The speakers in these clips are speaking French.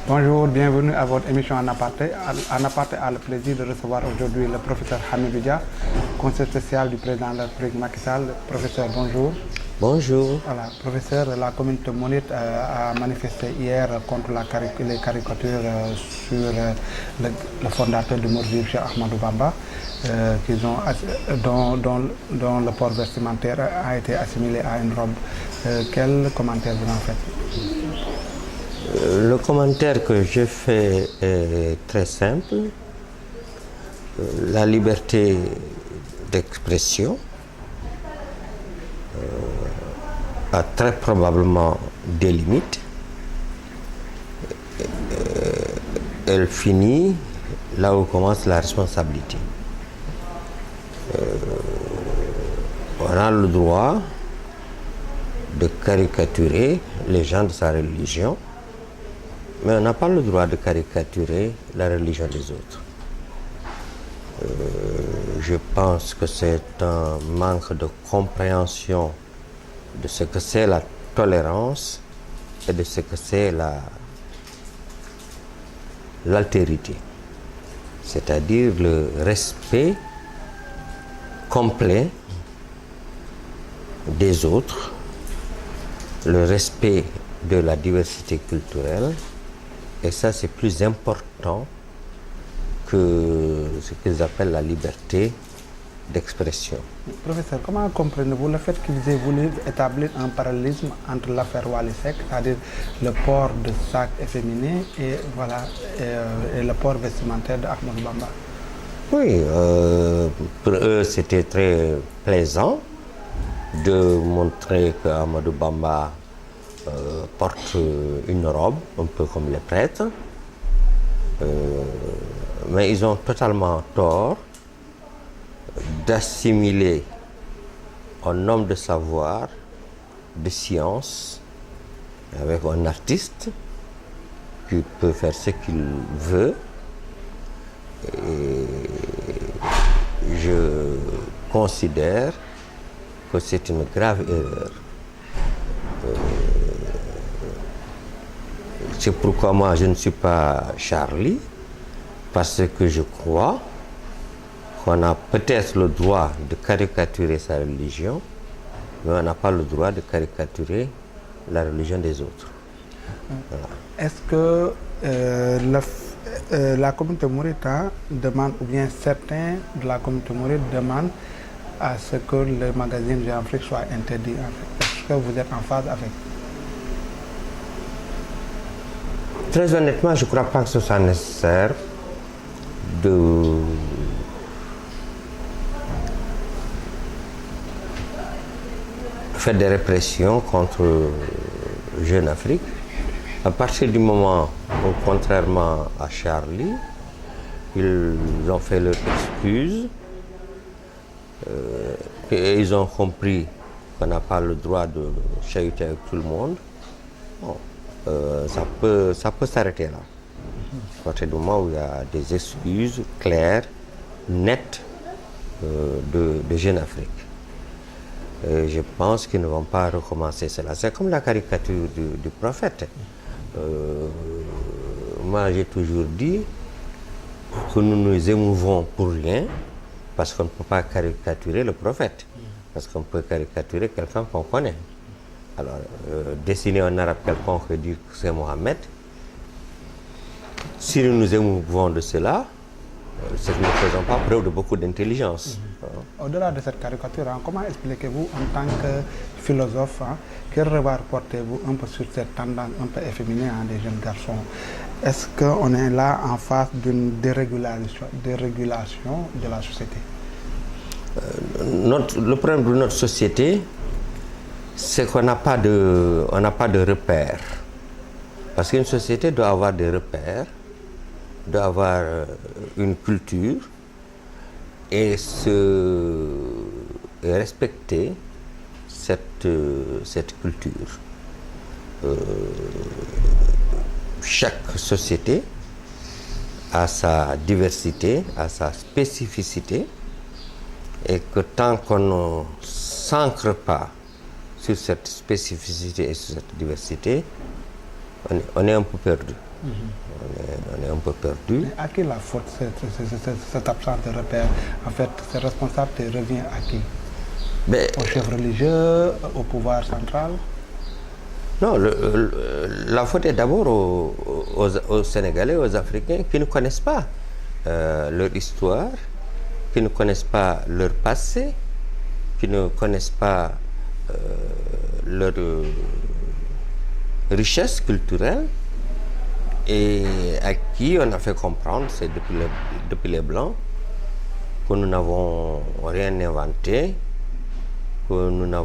Bonjour, bienvenue à votre émission En Aparté. En Aparté a le plaisir de recevoir aujourd'hui le professeur Hamidou Dia, conseiller spécial du président de la République Macky Sall. Professeur, bonjour. Bonjour. Voilà, professeur, la communauté mouride a manifesté hier contre les caricatures sur le fondateur du Mouridisme, Cheikh Ahmadou Bamba, dont le port vestimentaire a été assimilé à une robe. Quel commentaire vous en faites? Le commentaire que je fais est très simple. La liberté d'expression a très probablement des limites. Elle finit là où commence la responsabilité. On a le droit de caricaturer les gens de sa religion, mais on n'a pas le droit de caricaturer la religion des autres. Je pense que c'est un manque de compréhension de ce que c'est la tolérance et de ce que c'est l'altérité, c'est-à-dire le respect complet des autres, le respect de la diversité culturelle, et ça c'est plus important que ce qu'ils appellent la liberté d'expression. Professeur, comment comprenez-vous le fait qu'ils aient voulu établir un parallélisme entre l'affaire Wally Seck, c'est-à-dire le port de sac efféminé et le port vestimentaire d'Ahmadou Bamba? Oui, pour eux c'était très plaisant de montrer qu'Ahmadou Bamba porte une robe, un peu comme les prêtres. Mais ils ont totalement tort d'assimiler un homme de savoir, de science, avec un artiste qui peut faire ce qu'il veut. Et je considère que c'est une grave erreur. C'est pourquoi moi je ne suis pas Charlie, parce que je crois qu'on a peut-être le droit de caricaturer sa religion, mais on n'a pas le droit de caricaturer la religion des autres. Voilà. Est-ce que la communauté mouride demande, ou bien certains de la communauté mouride demandent à ce que le magazine Jeune-Afrique soit interdit? Est-ce que vous êtes en phase avec? Très honnêtement, je ne crois pas que ce soit nécessaire de faire des répressions contre Jeune Afrique. À partir du moment où, contrairement à Charlie, ils ont fait leur excuse et ils ont compris qu'on n'a pas le droit de chahuter avec tout le monde. Bon, ça peut s'arrêter là. À partir du moment où il y a des excuses claires, nettes de Jeune Afrique. Je pense qu'ils ne vont pas recommencer cela. C'est comme la caricature du prophète. Moi, j'ai toujours dit que nous nous émouvons pour rien, parce qu'on ne peut pas caricaturer le prophète, parce qu'on peut caricaturer quelqu'un qu'on connaît. Alors, dessiner un arabe quelconque et dire que c'est Mohamed, si nous nous émouvons de cela, c'est que nous ne faisons pas preuve de beaucoup d'intelligence. Au-delà de cette caricature, comment expliquez-vous en tant que philosophe, quel regard portez-vous un peu sur cette tendance un peu efféminée des jeunes garçons? Est-ce qu'on est là en face d'une dérégulation de la société? Le problème de notre société, c'est qu'on n'a pas de repères. Parce qu'une société doit avoir des repères, doit avoir une culture et respecter cette culture. Chaque société a sa diversité, a sa spécificité, et que tant qu'on ne s'ancre pas sur cette spécificité et sur cette diversité, on est un peu perdu. Mhm. On est un peu perdu. Mais à qui la faute, cette absence de repère? En fait, cette responsabilité revient à qui? Mais, aux chefs religieux, au pouvoir central? Non, la faute est d'abord aux Sénégalais, aux Africains qui ne connaissent pas leur histoire, qui ne connaissent pas leur passé, qui ne connaissent pas leur richesse culturelle et à qui on a fait comprendre, c'est depuis les Blancs, que nous n'avons rien inventé, que nous ne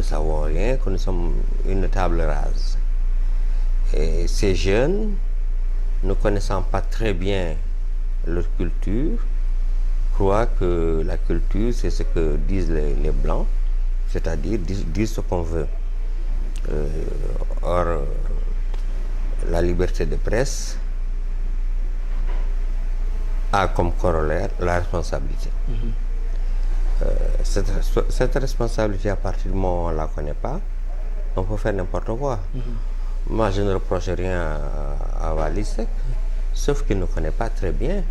savons rien, que nous sommes une table rase. Et ces jeunes, ne connaissant pas très bien leur culture, croient que la culture, c'est ce que disent les Blancs, c'est-à-dire dire ce qu'on veut. Or, la liberté de presse a comme corollaire la responsabilité. Mm-hmm. Cette responsabilité, à partir du moment où on ne la connaît pas, on peut faire n'importe quoi. Mm-hmm. Moi, je ne reproche rien à Wally Seck, sauf qu'il ne connaît pas très bien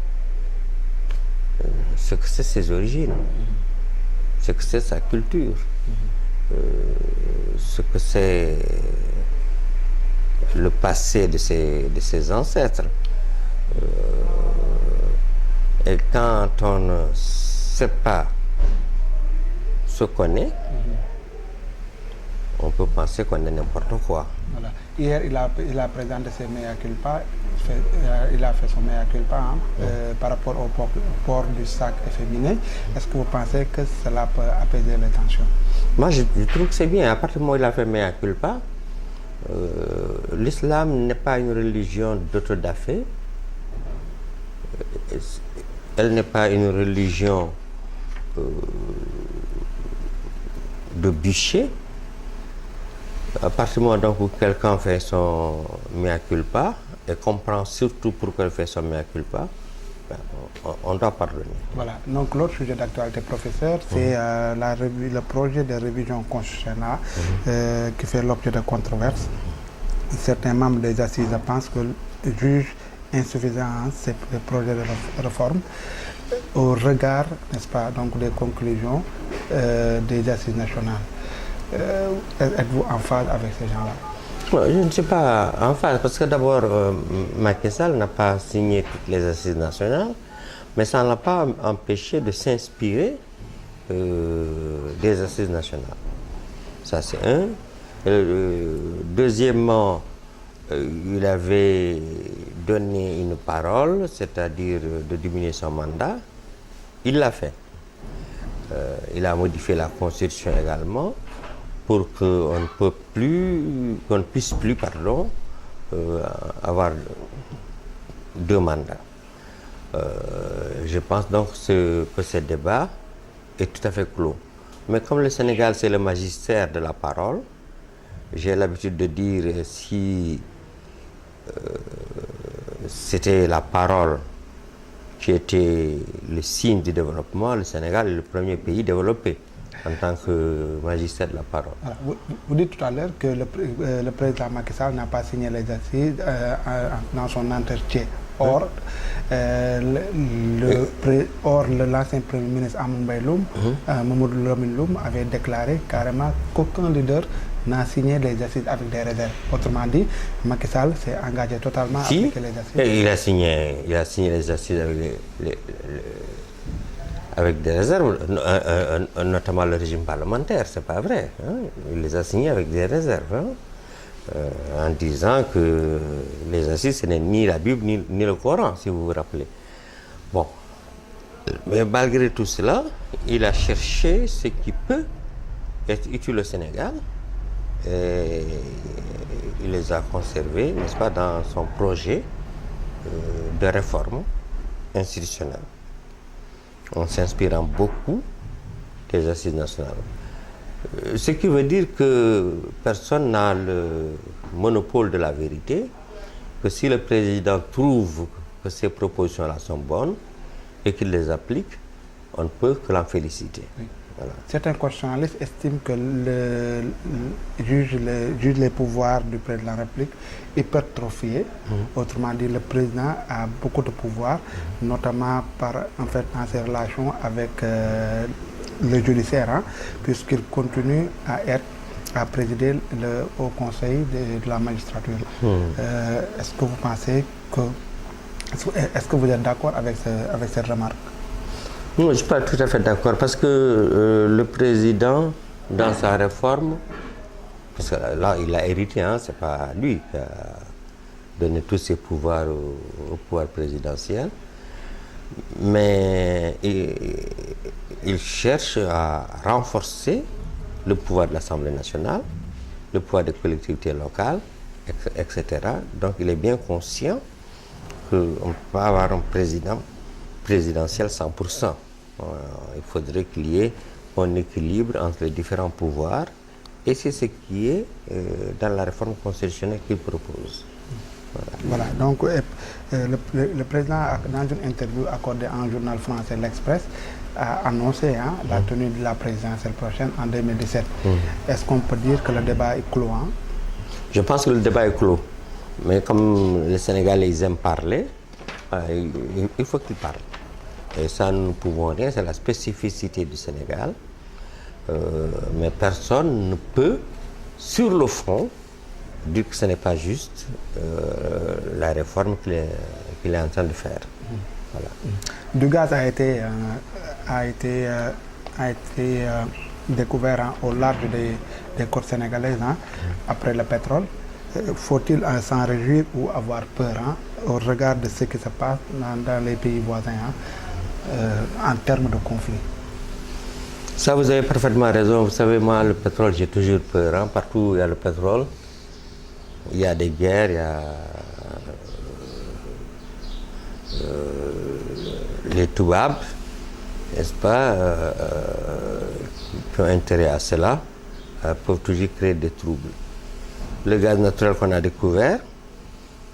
ce que c'est ses origines, ce que c'est sa culture, ce que c'est le passé de ses ancêtres. Et quand on ne sait pas ce qu'on est, on peut penser qu'on est n'importe quoi. Voilà. Hier, il a présenté ses mea culpa, il a fait son mea culpa par rapport au port du sac efféminé. Est-ce que vous pensez que cela peut apaiser les tensions? Moi, je trouve que c'est bien. À partir du moment où il a fait mea culpa, l'islam n'est pas une religion d'autodafé. Elle n'est pas une religion de bûcher. À partir du moment où quelqu'un fait son mea culpa et comprend surtout pourquoi il fait son mea culpa, on doit pardonner. Voilà. Donc l'autre sujet d'actualité, professeur, c'est le projet de révision constitutionnelle qui fait l'objet de controverses. Certains membres des assises pensent que jugent insuffisant ces projets de réforme au regard, n'est-ce pas, donc des conclusions des assises nationales. Êtes-vous en phase avec ces gens-là? Je ne suis pas en phase parce que d'abord, Macky Sall n'a pas signé toutes les assises nationales, mais ça ne l'a pas empêché de s'inspirer des assises nationales. Ça, c'est un. Deuxièmement, il avait donné une parole, c'est-à-dire de diminuer son mandat. Il l'a fait. Il a modifié la Constitution également pour qu'on ne puisse plus avoir deux mandats. Je pense donc que ce débat est tout à fait clos. Mais comme le Sénégal, c'est le magistère de la parole, j'ai l'habitude de dire si c'était la parole qui était le signe du développement, le Sénégal est le premier pays développé en tant que magistère de la parole. Alors, vous dites tout à l'heure que le président Macky Sall n'a pas signé les assises dans son entretien. Or, l'ancien Premier ministre Mamadou Lamine Loum avait déclaré carrément qu'aucun leader n'a signé les assises avec des réserves. Autrement dit, Macky Sall s'est engagé totalement à appliquer les assises. Il a signé les assises avec des réserves, notamment le régime parlementaire, c'est pas vrai. Hein? Il les a signés avec des réserves, en disant que les assises, ce n'est ni la Bible ni le Coran, si vous vous rappelez. Bon, mais malgré tout cela, il a cherché ce qui peut être utile au Sénégal et il les a conservés, n'est-ce pas, dans son projet de réforme institutionnelle, en s'inspirant beaucoup des assises nationales. Ce qui veut dire que personne n'a le monopole de la vérité, que si le président trouve que ces propositions-là sont bonnes et qu'il les applique, on ne peut que l'en féliciter. Oui. Voilà. Certains constitutionnalistes estiment que juge les pouvoirs du président de la République hypertrophiés. Autrement dit, le président a beaucoup de pouvoirs, notamment dans ses relations avec le judiciaire, puisqu'il continue à présider le Haut Conseil de la magistrature. Est-ce que vous pensez que... Est-ce que vous êtes d'accord avec cette remarque? Non, je ne suis pas tout à fait d'accord parce que le président, dans sa réforme, parce que là, il a hérité, ce n'est pas lui qui a donné tous ses pouvoirs au pouvoir présidentiel, mais il cherche à renforcer le pouvoir de l'Assemblée nationale, le pouvoir des collectivités locales, etc. Donc il est bien conscient qu'on ne peut pas avoir un président présidentiel 100%. Il faudrait qu'il y ait un équilibre entre les différents pouvoirs et c'est ce qui est dans la réforme constitutionnelle qu'il propose. Voilà, donc le président, dans une interview accordée en journal français L'Express, a annoncé la tenue de la présidentielle prochaine en 2017. Est-ce qu'on peut dire que le débat est clos? Je pense que le débat est clos. Mais comme les Sénégalais ils aiment parler, il faut qu'ils parlent. Et ça, nous ne pouvons rien, c'est la spécificité du Sénégal. Mais personne ne peut, sur le fond, dire que ce n'est pas juste la réforme qu'il est en train de faire. Voilà. Du gaz a été découvert au large des côtes sénégalaises après le pétrole. Faut-il s'en réjouir ou avoir peur au regard de ce qui se passe dans les pays voisins en termes de conflit? Ça, vous avez parfaitement raison. Vous savez, moi, le pétrole, j'ai toujours peur. Partout où il y a le pétrole, il y a des guerres, il y a les Touabs, n'est-ce pas, qui ont intérêt à cela, peuvent toujours créer des troubles. Le gaz naturel qu'on a découvert,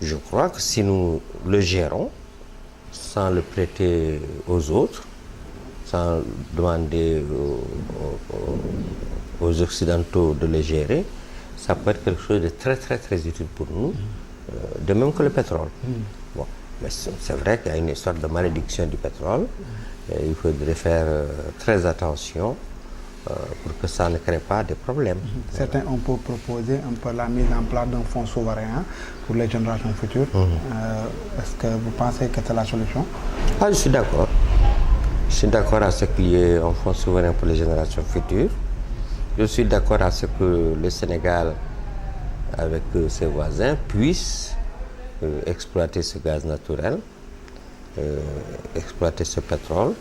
je crois que si nous le gérons, sans le prêter aux autres, sans demander aux Occidentaux de le gérer, ça peut être quelque chose de très très très utile pour nous, de même que le pétrole. Bon, mais c'est vrai qu'il y a une sorte de malédiction du pétrole, et il faudrait faire très attention pour que ça ne crée pas de problèmes. Certains ont proposé un peu la mise en place d'un fonds souverain pour les générations futures. Est-ce que vous pensez que c'est la solution? Je suis d'accord. Je suis d'accord à ce qu'il y ait un fonds souverain pour les générations futures. Je suis d'accord à ce que le Sénégal, avec ses voisins, puisse exploiter ce gaz naturel, exploiter ce pétrole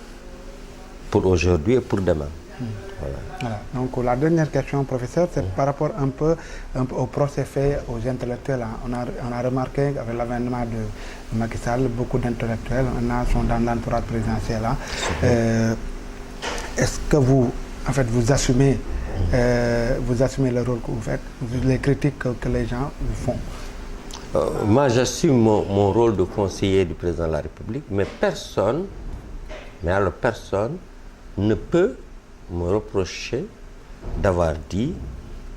pour aujourd'hui et pour demain. Voilà. Donc la dernière question, professeur, c'est par rapport un peu au procès fait aux intellectuels. On a remarqué qu'avec l'avènement de Macky Sall, beaucoup d'intellectuels sont dans l'entourage présidentiel. Est-ce que vous assumez le rôle que vous faites, les critiques que les gens vous font? Moi, j'assume mon rôle de conseiller du président de la République, mais personne ne peut me reprocher d'avoir dit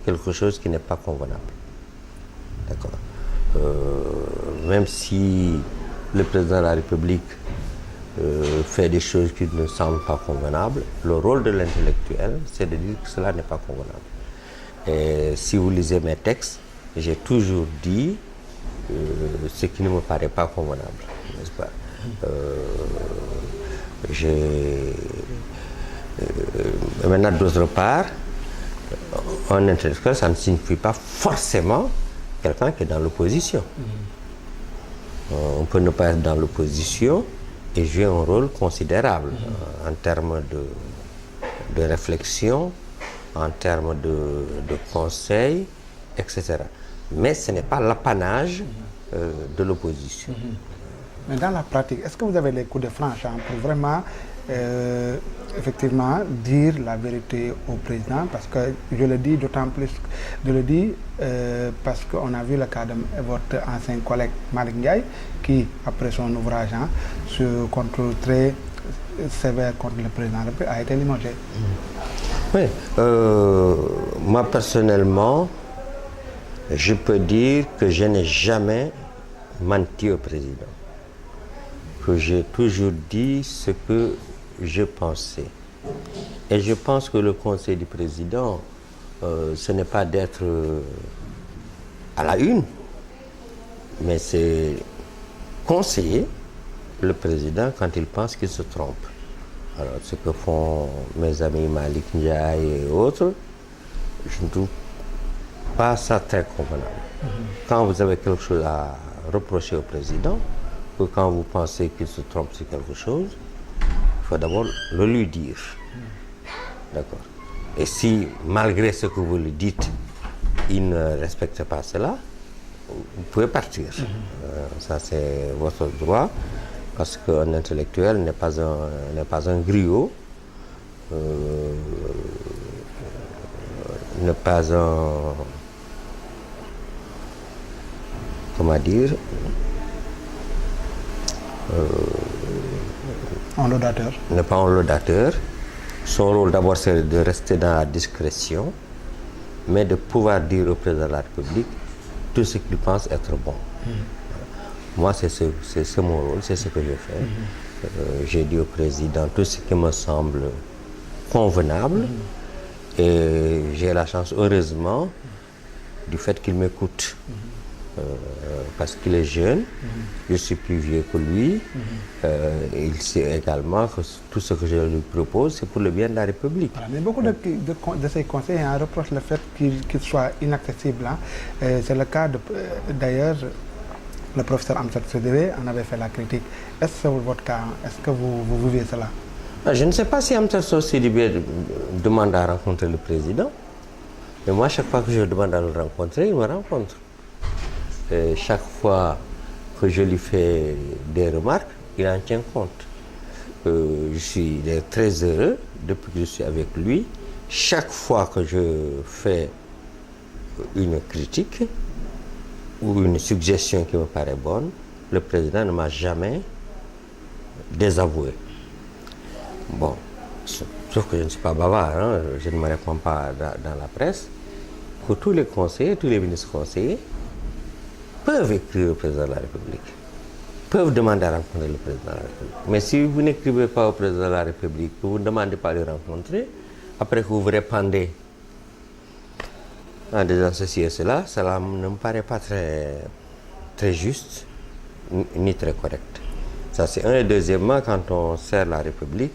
quelque chose qui n'est pas convenable. D'accord. Même si le président de la République fait des choses qui ne semblent pas convenables, le rôle de l'intellectuel, c'est de dire que cela n'est pas convenable. Et si vous lisez mes textes, j'ai toujours dit ce qui ne me paraît pas convenable, n'est-ce pas? Maintenant, d'autre part, un intellectuel, ça ne signifie pas forcément quelqu'un qui est dans l'opposition. On peut ne pas être dans l'opposition et jouer un rôle considérable en termes de réflexion, en termes de conseil, etc. Mais ce n'est pas l'apanage de l'opposition. Mais dans la pratique, est-ce que vous avez les coups de franche pour vraiment effectivement dire la vérité au président? Parce que je le dis d'autant plus, parce qu'on a vu le cas de votre ancien collègue Malick Ndiaye qui, après son ouvrage sur contrôle très sévère contre le président, a été limogé. Oui, moi personnellement, je peux dire que je n'ai jamais menti au président, que j'ai toujours dit ce que je pensais. Et je pense que le conseil du président, ce n'est pas d'être à la une, mais c'est conseiller le président quand il pense qu'il se trompe. Alors, ce que font mes amis Malik Ndiaye et autres, je ne trouve pas ça très convenable. Quand vous avez quelque chose à reprocher au président, ou quand vous pensez qu'il se trompe sur quelque chose, il faut d'abord le lui dire. D'accord. Et si, malgré ce que vous lui dites, il ne respecte pas cela, vous pouvez partir. Ça, c'est votre droit, parce qu'un intellectuel n'est pas un griot, n'est pas un... comment dire, Un laudateur. n'est pas un laudateur. Son rôle d'abord c'est de rester dans la discrétion, mais de pouvoir dire au président de la République tout ce qu'il pense être bon. Moi c'est mon rôle, c'est ce que je fais. J'ai dit au président tout ce qui me semble convenable et j'ai la chance, heureusement, du fait qu'il m'écoute. Parce qu'il est jeune, je suis plus vieux que lui, il sait également que tout ce que je lui propose, c'est pour le bien de la République. Voilà, mais beaucoup de ces conseils reprochent le fait qu'il soit inaccessible. C'est le cas d'ailleurs, le professeur Amsatou Sidibé en avait fait la critique. Est-ce que c'est votre cas? Est-ce que vous vivez cela? Je ne sais pas si Amsatou Sidibé demande à rencontrer le président, mais moi, chaque fois que je demande à le rencontrer, il me rencontre. Et chaque fois que je lui fais des remarques, il en tient compte. Je suis très heureux depuis que je suis avec lui. Chaque fois que je fais une critique ou une suggestion qui me paraît bonne, le président ne m'a jamais désavoué. Bon, sauf que je ne suis pas bavard, hein, je ne me réponds pas dans la presse. Que tous les conseillers, tous les ministres conseillers peuvent écrire au président de la République, peuvent demander à rencontrer le président de la République. Mais si vous n'écrivez pas au président de la République, que vous ne demandez pas de le rencontrer, après que vous vous répandez en disant ceci et cela, cela ne me paraît pas très juste, ni très correct. Ça c'est un. Et deuxièmement, quand on sert la République,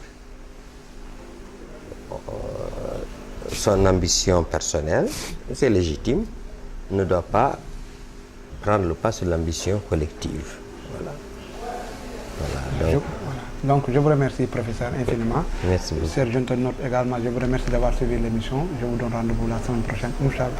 son ambition personnelle, c'est légitime, ne doit pas prendre le pas sur l'ambition collective. Voilà. Donc, je vous remercie, professeur, infiniment. Merci beaucoup. Chers internautes également, je vous remercie d'avoir suivi l'émission. Je vous donne rendez-vous la semaine prochaine, Inch'Allah.